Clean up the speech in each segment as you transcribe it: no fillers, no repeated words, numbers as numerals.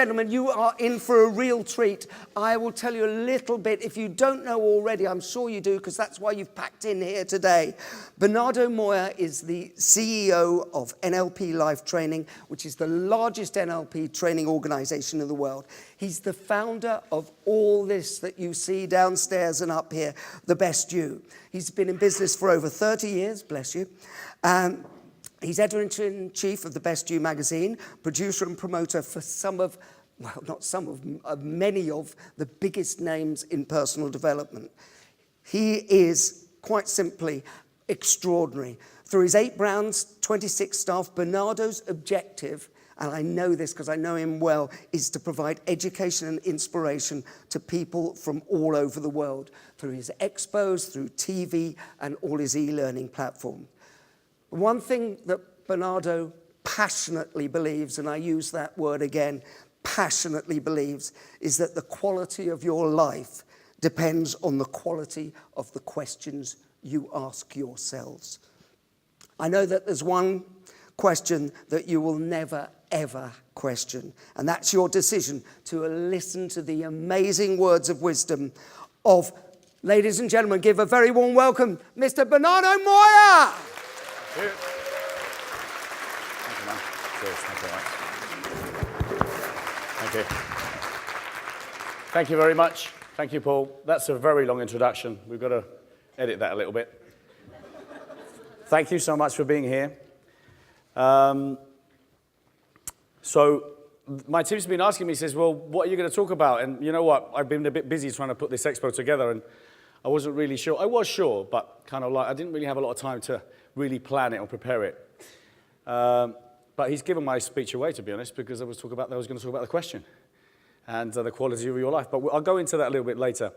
gentlemen, you are in for a real treat. I will tell you a little bit. If you don't know already, I'm sure you do, because that's why you've packed in here today. Bernardo Moya is the CEO of NLP Life Training, which is the largest NLP training organization in the world. He's the founder of all this that you see downstairs and up here, The Best You. He's been in business for over 30 years, bless you. He's editor-in-chief of The Best You magazine, producer and promoter for many of the biggest names in personal development. He is, quite simply, extraordinary. Through his 8 brands, 26 staff, Bernardo's objective, and I know this because I know him well, is to provide education and inspiration to people from all over the world, through his expos, through TV, and all his e-learning platform. One thing that Bernardo passionately believes, and I use that word again, passionately believes, is that the quality of your life depends on the quality of the questions you ask yourselves. I know that there's one question that you will never, ever question, and that's your decision to listen to the amazing words of wisdom of, ladies and gentlemen, give a very warm welcome, Mr. Bernardo Moya. Thank you, man. Cheers. Thank you very much. Thank you. Thank you very much. Thank you, Paul. That's a very long introduction. We've got to edit that a little bit. Thank you so much for being here. So my team's been asking me, says, well, what are you going to talk about? And you know what? I've been a bit busy trying to put this expo together, and I wasn't really sure. I was sure, but kind of like I didn't really have a lot of time to really plan it or prepare it. But he's given my speech away, to be honest, because I was going to talk about the question and the quality of your life. But I'll go into that a little bit later.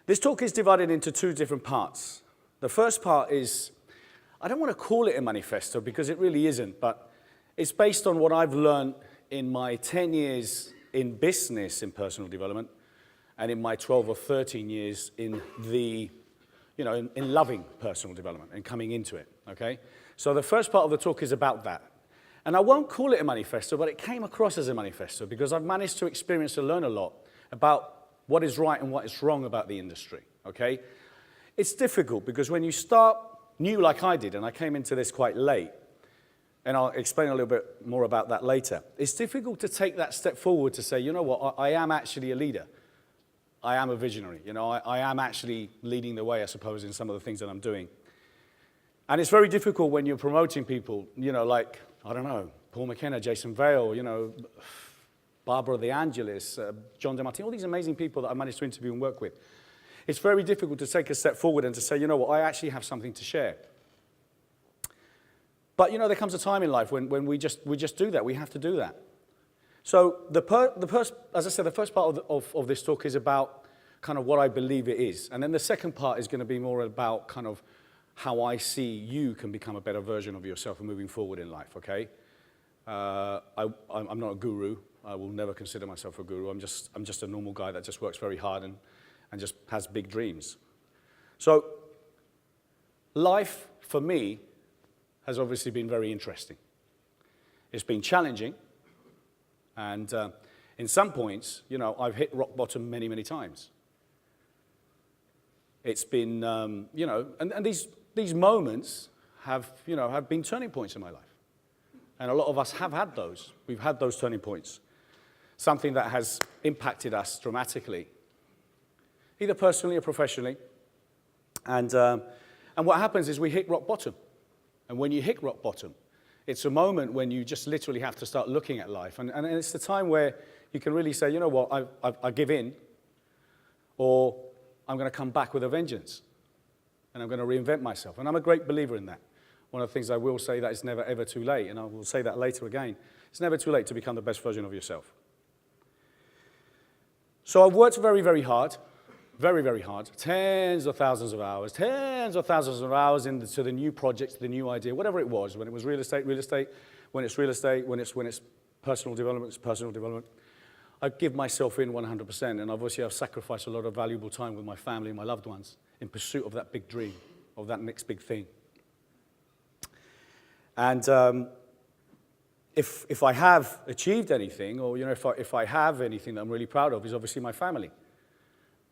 This talk is divided into 2 different parts. The first part is, I don't want to call it a manifesto because it really isn't, but it's based on what I've learned in my 10 years in business in personal development and in my 12 or 13 years in the in loving personal development and coming into it, okay? So the first part of the talk is about that. And I won't call it a manifesto, but it came across as a manifesto because I've managed to experience and learn a lot about what is right and what is wrong about the industry, okay? It's difficult because when you start new like I did, and I came into this quite late, and I'll explain a little bit more about that later, it's difficult to take that step forward to say, you know what, I am actually a leader. I am a visionary, I am actually leading the way, I suppose, in some of the things that I'm doing. And it's very difficult when you're promoting people, like, I don't know, Paul McKenna, Jason Vale, Barbara De Angelis, John DeMartini, all these amazing people that I managed to interview and work with. It's very difficult to take a step forward and to say, you know what, I actually have something to share. But, there comes a time in life when we just do that. We have to do that. So as I said, the first part of this talk is about kind of what I believe it is. And then the second part is going to be more about kind of how I see you can become a better version of yourself and moving forward in life, okay? I'm not a guru. I will never consider myself a guru. I'm just a normal guy that just works very hard and just has big dreams. So life, for me, has obviously been very interesting. It's been challenging. And in some points, I've hit rock bottom many, many times. It's been, and these moments have been turning points in my life. And a lot of us have had those. We've had those turning points. Something that has impacted us dramatically, either personally or professionally. And what happens is we hit rock bottom. And when you hit rock bottom, it's a moment when you just literally have to start looking at life. And it's the time where you can really say, you know what, I give in, or I'm going to come back with a vengeance. And I'm going to reinvent myself. And I'm a great believer in that. One of the things I will say that it's never, ever too late, and I will say that later again. It's never too late to become the best version of yourself. So I've worked very, very hard. Very, very hard. Tens of thousands of hours into the new project, the new idea, whatever it was. When it was real estate, when it's real estate, when it's personal development, it's personal development. I give myself in 100%, and obviously I've sacrificed a lot of valuable time with my family and my loved ones in pursuit of that big dream, of that next big thing. And if I have achieved anything, or if I have anything that I'm really proud of, is obviously my family.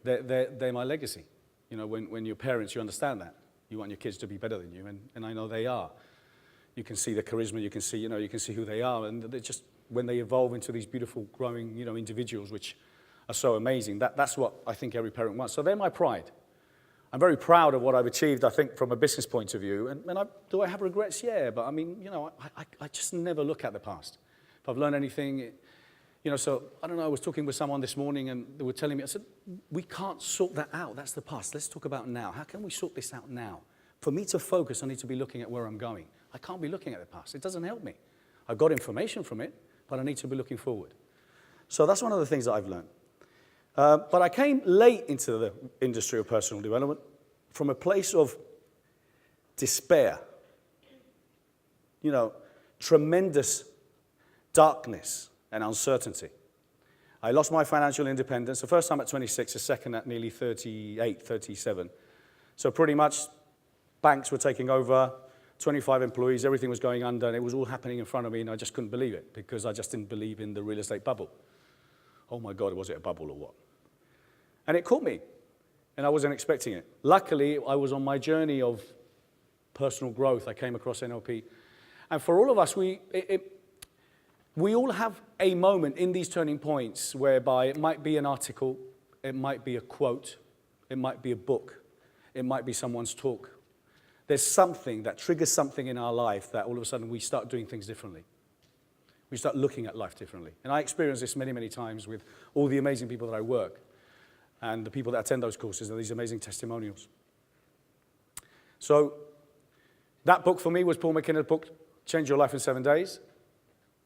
They're my legacy. When you're parents, you understand that. You want your kids to be better than you, and I know they are. You can see the charisma, you can see who they are, and they're just, when they evolve into these beautiful, growing, individuals, which are so amazing, that's what I think every parent wants. So they're my pride. I'm very proud of what I've achieved, I think, from a business point of view. And do I have regrets? Yeah, but I mean, I just never look at the past. If I've learned anything, so I don't know, I was talking with someone this morning and they were telling me, I said, we can't sort that out. That's the past. Let's talk about now. How can we sort this out now? For me to focus, I need to be looking at where I'm going. I can't be looking at the past. It doesn't help me. I've got information from it, but I need to be looking forward. So that's one of the things that I've learned. But I came late into the industry of personal development from a place of despair, tremendous darkness and uncertainty. I lost my financial independence, the first time at 26, the second at nearly 38, 37. So pretty much banks were taking over, 25 employees, everything was going under, and it was all happening in front of me, and I just couldn't believe it because I just didn't believe in the real estate bubble. Oh my God, was it a bubble or what? And it caught me, and I wasn't expecting it. Luckily, I was on my journey of personal growth. I came across NLP. And for all of us, we all have a moment in these turning points whereby it might be an article, it might be a quote, it might be a book, it might be someone's talk. There's something that triggers something in our life that all of a sudden we start doing things differently. We start looking at life differently. And I experience this many, many times with all the amazing people that I work and the people that attend those courses and these amazing testimonials. So that book for me was Paul McKenna's book, Change Your Life in 7 Days,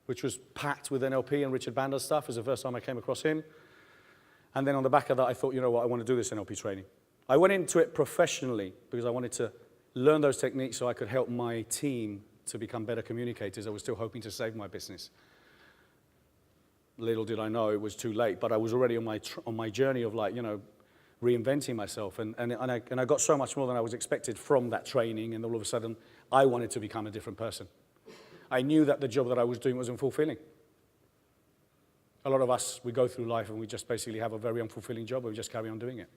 which was packed with NLP and Richard Bander's stuff. It was the first time I came across him. And then on the back of that, I thought, you know what, I want to do this NLP training. I went into it professionally because I wanted to learn those techniques so I could help my team to become better communicators. I was still hoping to save my business. Little did I know it was too late, but I was already on my journey of reinventing myself. And I got so much more than I was expected from that training, and all of a sudden, I wanted to become a different person. I knew that the job that I was doing wasn't fulfilling. A lot of us, we go through life and we just basically have a very unfulfilling job and we just carry on doing it.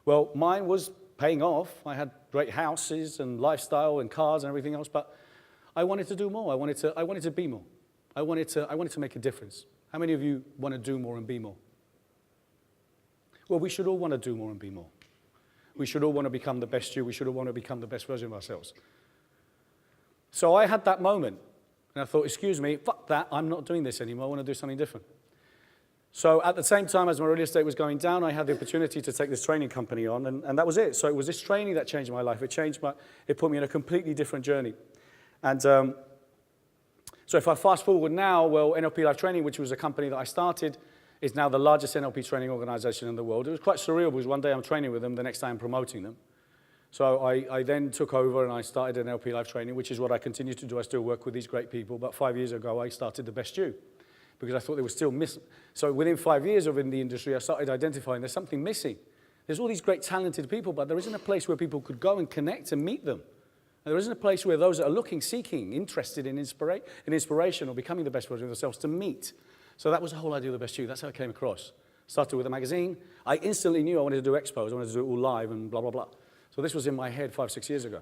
Well, mine was paying off. I had great houses and lifestyle and cars and everything else, but I wanted to do more. I wanted to be more. I wanted to make a difference. How many of you want to do more and be more? Well, we should all want to do more and be more. We should all want to become the best you. We should all want to become the best version of ourselves. So I had that moment, and I thought, excuse me, fuck that, I'm not doing this anymore. I want to do something different. So at the same time as my real estate was going down, I had the opportunity to take this training company on, and that was it. So it was this training that changed my life. It put me in a completely different journey. And so if I fast forward now, well, NLP Life Training, which was a company that I started, is now the largest NLP training organization in the world. It was quite surreal because one day I'm training with them, the next day I'm promoting them. So I then took over and I started NLP Life Training, which is what I continue to do. I still work with these great people. But 5 years ago, I started The Best You because I thought they were still missing. So within 5 years of in the industry, I started identifying there's something missing. There's all these great talented people, but there isn't a place where people could go and connect and meet them. And there isn't a place where those that are looking, seeking, interested in inspiration or becoming the best version of themselves to meet. So that was the whole idea of The Best You. That's how it came across. Started with a magazine. I instantly knew I wanted to do expos. I wanted to do it all live and blah, blah, blah. So this was in my head 5, 6 years ago.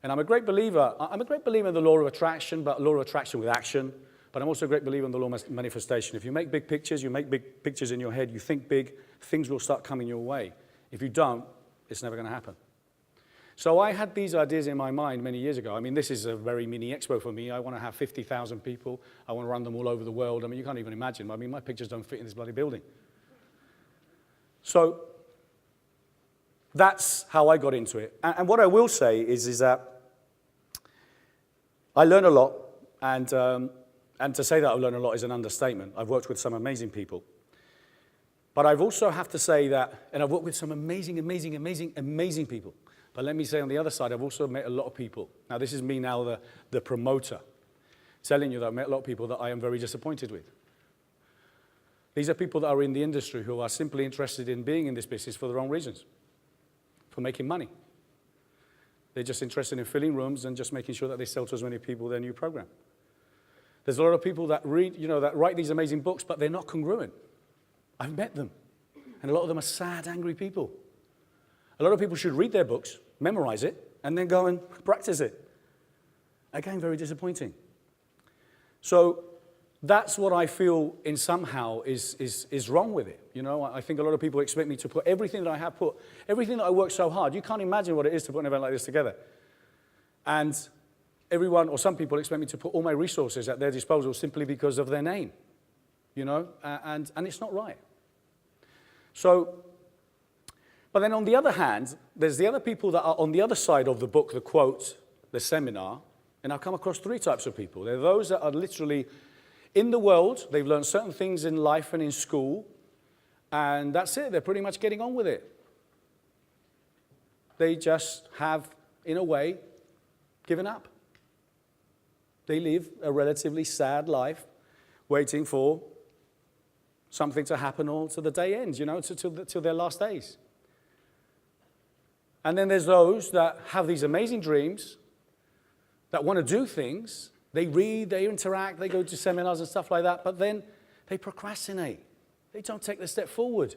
And I'm a great believer in the law of attraction, but law of attraction with action. But I'm also a great believer in the law of manifestation. If you make big pictures, you make big pictures in your head, you think big, things will start coming your way. If you don't, it's never going to happen. So I had these ideas in my mind many years ago. I mean, this is a very mini expo for me. I want to have 50,000 people. I want to run them all over the world. I mean, you can't even imagine. I mean, my pictures don't fit in this bloody building. So that's how I got into it. And what I will say is that I learn a lot, and to say that I learn a lot is an understatement. I've worked with some amazing people. But I've also have to say that, and I've worked with some amazing people. But let me say on the other side, I've also met a lot of people. Now, this is me now, the promoter, telling you that I've met a lot of people that I am very disappointed with. These are people that are in the industry who are simply interested in being in this business for the wrong reasons, for making money. They're just interested in filling rooms and just making sure that they sell to as many people their new program. There's a lot of people that read, that write these amazing books, but they're not congruent. I've met them. And a lot of them are sad, angry people. A lot of people should read their books, memorize it, and then go and practice it. Again, very disappointing. So that's what I feel in somehow is wrong with it. I think a lot of people expect me to put everything that I have put, everything that I work so hard. You can't imagine what it is to put an event like this together. And everyone, or some people expect me to put all my resources at their disposal simply because of their name, and it's not right. So, but then on the other hand, there's the other people that are on the other side of the book, the quote, the seminar, and I've come across three types of people. There are those that are literally in the world, they've learned certain things in life and in school, and that's it, they're pretty much getting on with it. They just have, in a way, given up. They live a relatively sad life, waiting for something to happen or to the day ends, till their last days. And then there's those that have these amazing dreams, that want to do things. They read, they interact, they go to seminars and stuff like that, but then they procrastinate. They don't take the step forward.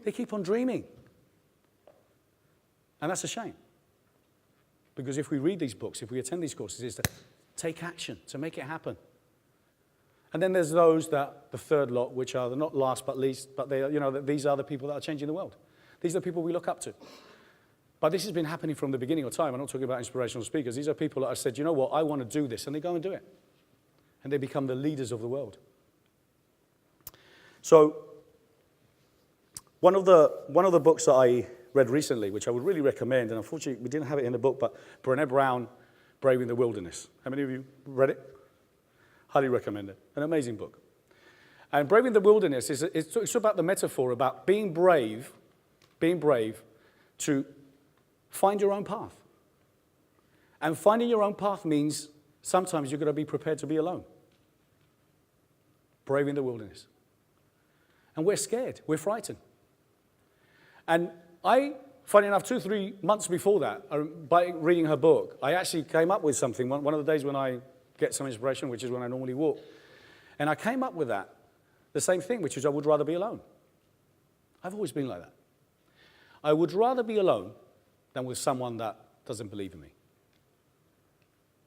They keep on dreaming. And that's a shame. Because if we read these books, if we attend these courses, it's to take action, to make it happen. And then there's those that, the third lot, which are the not last but least, but they are, these are the people that are changing the world. These are the people we look up to. But this has been happening from the beginning of time. I'm not talking about inspirational speakers. These are people that have said, you know what, I want to do this, and they go and do it. And they become the leaders of the world. So, one of the books that I read recently, which I would really recommend, and unfortunately we didn't have it in the book, but Brené Brown, Braving the Wilderness. How many of you read it? Highly recommend it. An amazing book. And Braving the Wilderness it's about the metaphor about being brave to find your own path. And finding your own path means sometimes you're going to be prepared to be alone. Braving the wilderness. And we're scared. We're frightened. And funny enough, 2-3 months before that, by reading her book, I actually came up with something. One of the days when I get some inspiration, which is when I normally walk. And I came up with that, the same thing, which is I would rather be alone. I've always been like that. I would rather be alone than with someone that doesn't believe in me.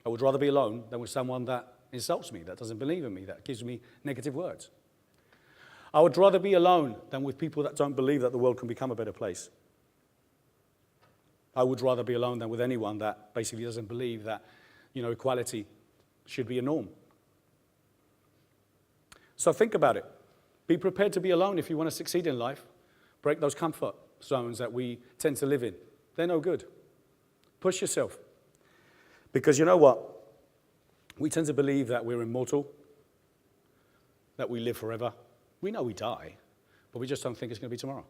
I would rather be alone than with someone that insults me, that doesn't believe in me, that gives me negative words. I would rather be alone than with people that don't believe that the world can become a better place. I would rather be alone than with anyone that basically doesn't believe that, equality should be a norm. So think about it. Be prepared to be alone if you want to succeed in life. Break those comfort zones that we tend to live in. They're no good. Push yourself. Because you know what? We tend to believe that we're immortal, that we live forever. We know we die, but we just don't think it's going to be tomorrow.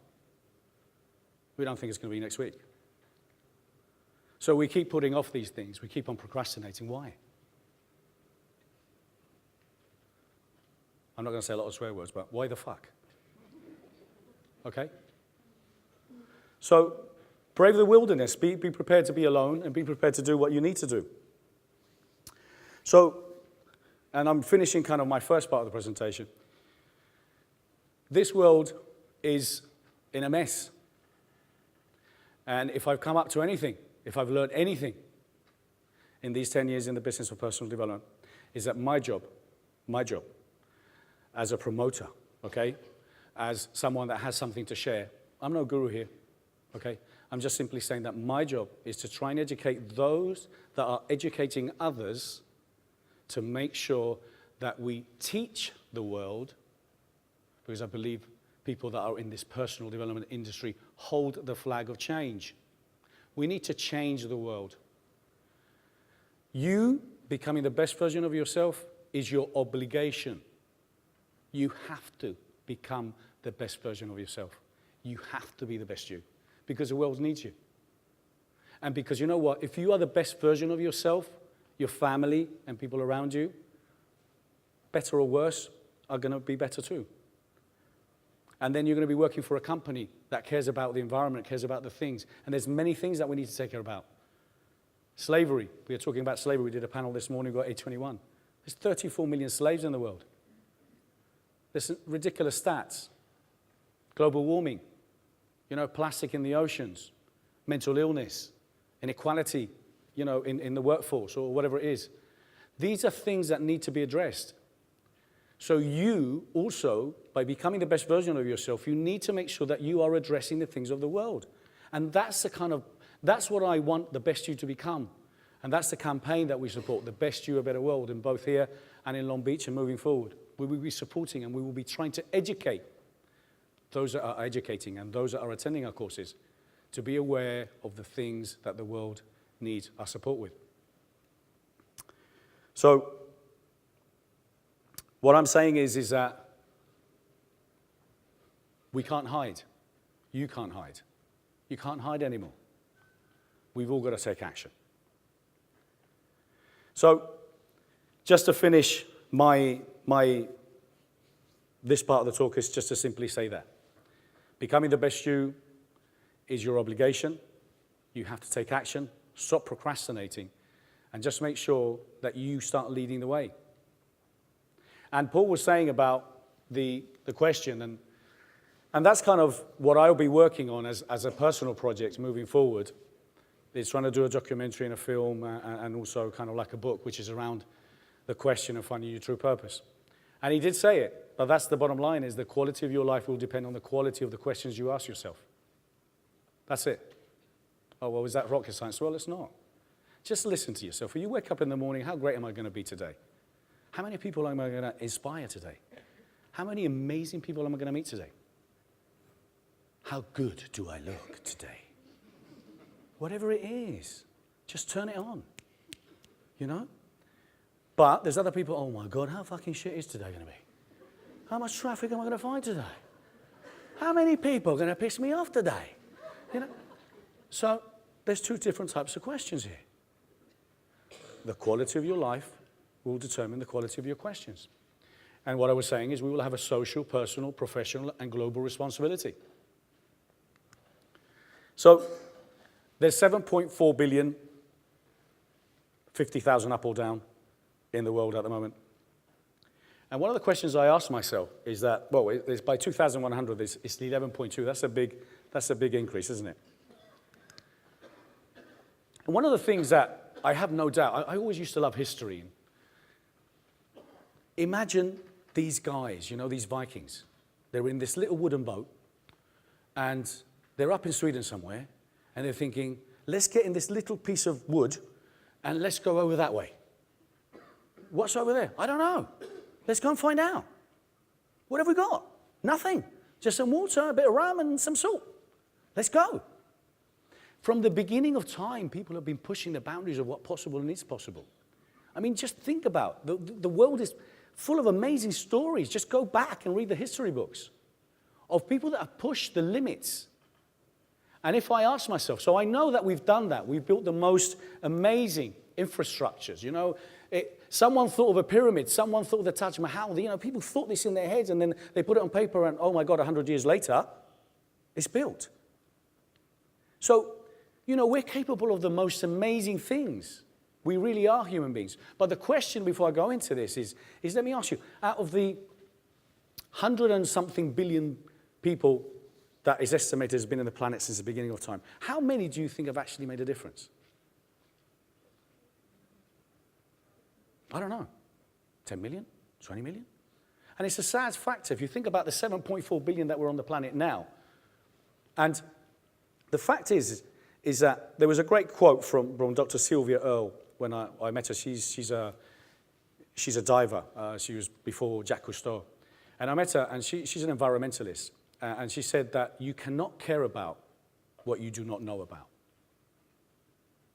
We don't think it's going to be next week. So we keep putting off these things. We keep on procrastinating. Why? I'm not going to say a lot of swear words, but why the fuck? Okay? So, brave the wilderness. Be prepared to be alone and be prepared to do what you need to do. So, and I'm finishing kind of my first part of the presentation. This world is in a mess. And if I've come up to anything, if I've learned anything in these 10 years in the business of personal development, is that my job as a promoter, okay, as someone that has something to share, I'm no guru here, okay? I'm just simply saying that my job is to try and educate those that are educating others to make sure that we teach the world, because I believe people that are in this personal development industry hold the flag of change. We need to change the world. You becoming the best version of yourself is your obligation. You have to become the best version of yourself. You have to be the best you, because the world needs you. And because you know what? If you are the best version of yourself, your family and people around you, better or worse, are going to be better too. And then you're going to be working for a company that cares about the environment, cares about the things. And there's many things that we need to take care about. Slavery. We were talking about slavery. We did a panel this morning about A21. There's 34 million slaves in the world. There's some ridiculous stats. Global warming, plastic in the oceans, mental illness, inequality, in the workforce or whatever it is. These are things that need to be addressed. So you also, by becoming the best version of yourself, you need to make sure that you are addressing the things of the world. And that's what I want the best you to become. And that's the campaign that we support, the best you, a better world, in both here and in Long Beach and moving forward. We will be supporting and we will be trying to educate those that are educating and those that are attending our courses to be aware of the things that the world needs our support with. So, what I'm saying is that we can't hide. You can't hide. You can't hide anymore. We've all got to take action. So, just to finish this part of the talk is just to simply say that. Becoming the best you is your obligation. You have to take action, stop procrastinating, and just make sure that you start leading the way. And Paul was saying about the question, and that's kind of what I'll be working on as a personal project moving forward, is trying to do a documentary and a film and also kind of like a book, which is around the question of finding your true purpose. And he did say it, but that's the bottom line, is the quality of your life will depend on the quality of the questions you ask yourself. That's it. Oh, well, is that rocket science? Well, it's not. Just listen to yourself. When you wake up in the morning, how great am I going to be today? How many people am I going to inspire today? How many amazing people am I going to meet today? How good do I look today? Whatever it is, just turn it on, But there's other people, oh my God, how fucking shit is today going to be? How much traffic am I going to find today? How many people are going to piss me off today? So there's two different types of questions here. The quality of your life will determine the quality of your questions. And what I was saying is we will have a social, personal, professional, and global responsibility. So there's 7.4 billion, 50,000 up or down in the world at the moment. And one of the questions I asked myself is that, well, it's by 2,100, it's 11.2. That's a big increase, isn't it? And one of the things that I have no doubt, I always used to love history. Imagine these guys, these Vikings. They're in this little wooden boat, and they're up in Sweden somewhere, and they're thinking, let's get in this little piece of wood, and let's go over that way. What's over there? I don't know. Let's go and find out. What have we got? Nothing. Just some water, a bit of rum, and some salt. Let's go. From the beginning of time, people have been pushing the boundaries of what's possible and is possible. I mean, just think about it. The world is full of amazing stories. Just go back and read the history books of people that have pushed the limits. And if I ask myself, so I know that we've done that. We've built the most amazing infrastructures. Someone thought of a pyramid. Someone thought of the Taj Mahal. People thought this in their heads, and then they put it on paper, and oh my God, 100 years later, it's built. So, we're capable of the most amazing things. We really are human beings. But the question before I go into this is let me ask you, out of the 100 and something billion people that is estimated has been on the planet since the beginning of time, how many do you think have actually made a difference? I don't know. 10 million? 20 million? And it's a sad factor if you think about the 7.4 billion that were on the planet now. And the fact is that there was a great quote from Dr. Sylvia Earle when I met her. She's a diver. She was before Jacques Cousteau. And I met her, and she's an environmentalist. And she said that you cannot care about what you do not know about.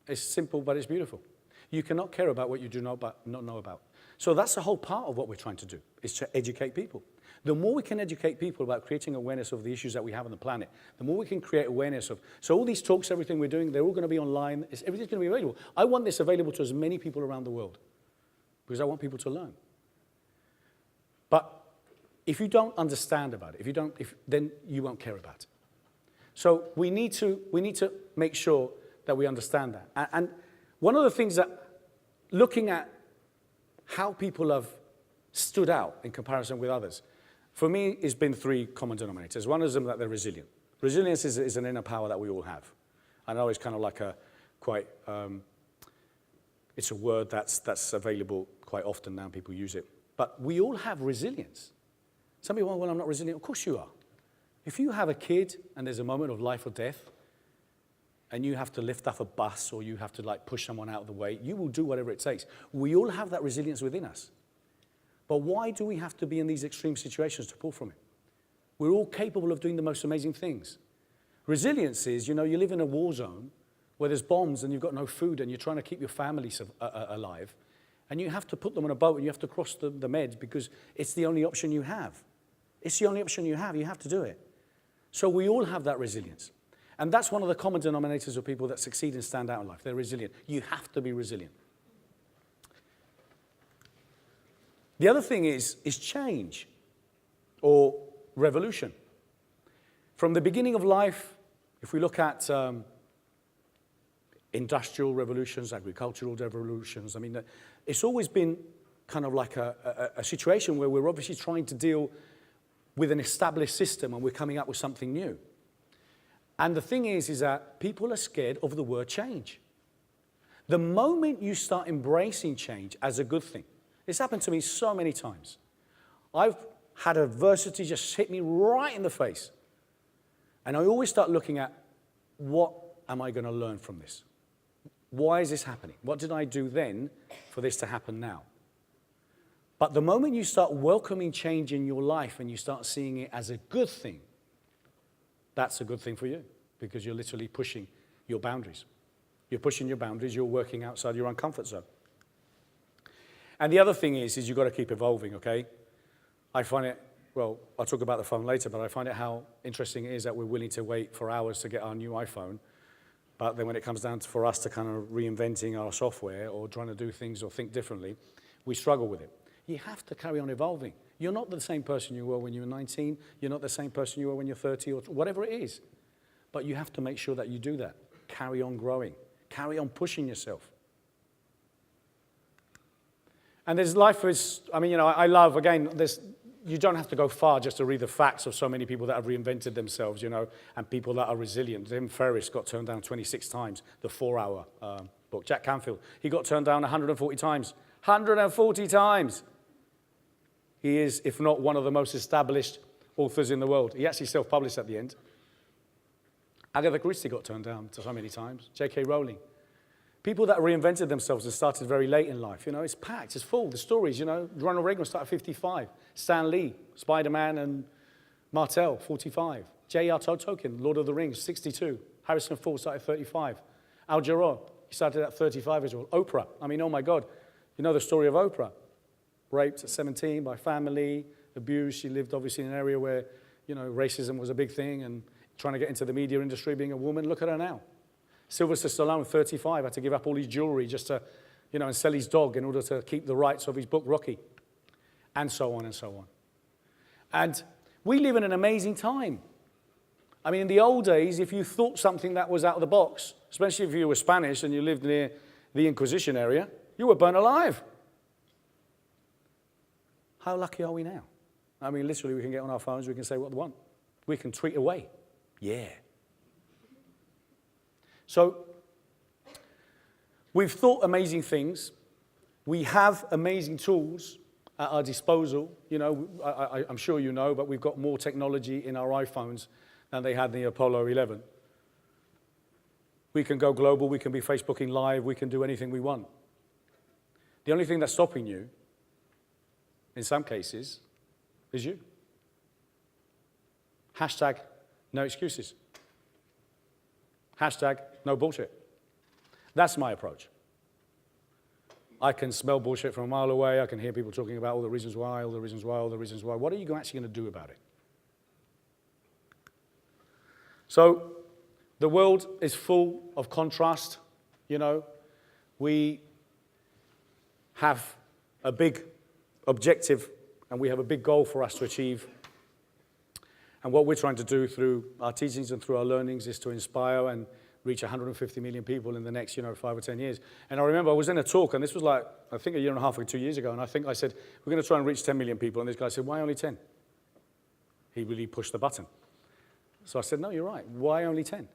It's simple, but it's beautiful. You cannot care about what you do not know about. So that's the whole part of what we're trying to do, is to educate people. The more we can educate people about creating awareness of the issues that we have on the planet, the more we can create awareness of. So all these talks, everything we're doing, they're all going to be online. Everything's going to be available. I want this available to as many people around the world because I want people to learn. But if you don't understand about it, then you won't care about it. So we need to make sure that we understand that. And one of the things that, looking at how people have stood out in comparison with others. For me, it's been three common denominators. One is that they're resilient. Resilience is an inner power that we all have. I know it's kind of like a quite, it's a word that's available quite often now, people use it. But we all have resilience. Some people, well, I'm not resilient. Of course you are. If you have a kid and there's a moment of life or death, and you have to lift up a bus or you have to like push someone out of the way, you will do whatever it takes. We all have that resilience within us. But why do we have to be in these extreme situations to pull from it? We're all capable of doing the most amazing things. Resilience is, you live in a war zone where there's bombs and you've got no food and you're trying to keep your family alive, and you have to put them on a boat and you have to cross the Med because it's the only option you have. It's the only option you have to do it. So we all have that resilience. And that's one of the common denominators of people that succeed and stand out in life. They're resilient. You have to be resilient. The other thing is change or revolution. From the beginning of life, if we look at industrial revolutions, agricultural revolutions, I mean, it's always been kind of like a situation where we're obviously trying to deal with an established system and we're coming up with something new. And the thing is that people are scared of the word change. The moment you start embracing change as a good thing, it's happened to me so many times. I've had adversity just hit me right in the face. And I always start looking at, what am I going to learn from this? Why is this happening? What did I do then for this to happen now? But the moment you start welcoming change in your life and you start seeing it as a good thing, that's a good thing for you because you're literally pushing your boundaries. You're pushing your boundaries, you're working outside your own comfort zone. And the other thing is you've got to keep evolving, okay? I find it, well, I'll talk about the phone later, but I find it how interesting it is that we're willing to wait for hours to get our new iPhone. But then when it comes down to for us to kind of reinventing our software or trying to do things or think differently, we struggle with it. You have to carry on evolving. You're not the same person you were when you were 19. You're not the same person you were when you're 30 or whatever it is. But you have to make sure that you do that. Carry on growing. Carry on pushing yourself. And there's life is, I mean, I love, again, you don't have to go far just to read the facts of so many people that have reinvented themselves, and people that are resilient. Tim Ferriss got turned down 26 times, the 4-hour book. Jack Canfield, he got turned down 140 times. 140 times. He is, if not one of the most established authors in the world. He actually self-published at the end. Agatha Christie got turned down so many times. J.K. Rowling. People that reinvented themselves and started very late in life. It's packed, it's full. The stories, Ronald Reagan started at 55. Stan Lee, Spider-Man and Martel, 45. J.R. Tolkien, Lord of the Rings, 62. Harrison Ford started at 35. Al Jarreau, he started at 35 as well. Oprah, I mean, oh my God. You know the story of Oprah. Raped at 17 by family, abused. She lived obviously in an area where, racism was a big thing and trying to get into the media industry being a woman. Look at her now. Sylvester Stallone, 35, had to give up all his jewelry just to, and sell his dog in order to keep the rights of his book, Rocky. And so on and so on. And we live in an amazing time. I mean, in the old days, if you thought something that was out of the box, especially if you were Spanish and you lived near the Inquisition area, you were burnt alive. How lucky are we now? I mean, literally, we can get on our phones, we can say what we want. We can tweet away. Yeah. So, we've thought amazing things. We have amazing tools at our disposal. I'm sure you know, but we've got more technology in our iPhones than they had in the Apollo 11. We can go global, we can be Facebooking live, we can do anything we want. The only thing that's stopping you, in some cases, is you. Hashtag no excuses. Hashtag no bullshit. That's my approach. I can smell bullshit from a mile away. I can hear people talking about all the reasons why, all the reasons why, all the reasons why. What are you actually going to do about it? So the world is full of contrast. We have a big objective and we have a big goal for us to achieve. And what we're trying to do through our teachings and through our learnings is to inspire and reach 150 million people in the next, 5 or 10 years. And I remember I was in a talk, and this was like, I think a year and a half or 2 years ago, and I think I said, we're going to try and reach 10 million people. And this guy said, why only 10? He really pushed the button. So I said, no, you're right. Why only 10?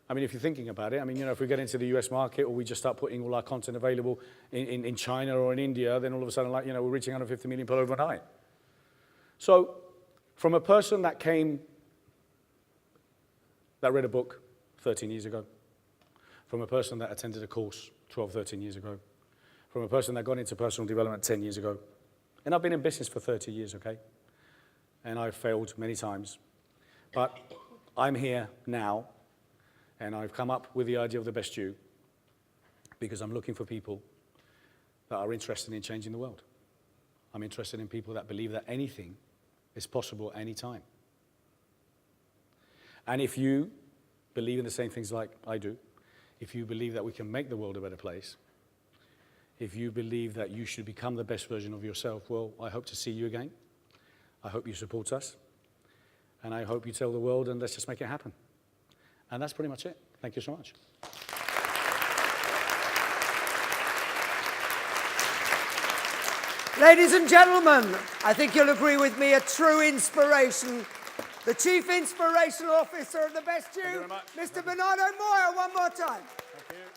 I mean, if you're thinking about it, I mean, if we get into the US market or we just start putting all our content available in China or in India, then all of a sudden, we're reaching 150 million people overnight. So from a person that read a book 13 years ago, from a person that attended a course 12, 13 years ago, from a person that got into personal development 10 years ago, and I've been in business for 30 years, okay? And I've failed many times. But I'm here now, and I've come up with the idea of the best you because I'm looking for people that are interested in changing the world. I'm interested in people that believe that anything is possible anytime. And if you believe in the same things like I do, if you believe that we can make the world a better place, if you believe that you should become the best version of yourself, well, I hope to see you again. I hope you support us. And I hope you tell the world, and let's just make it happen. And that's pretty much it. Thank you so much. Ladies and gentlemen, I think you'll agree with me, a true inspiration. The Chief Inspirational Officer of the Best You, Mr. Bernardo Moya, one more time. Thank you.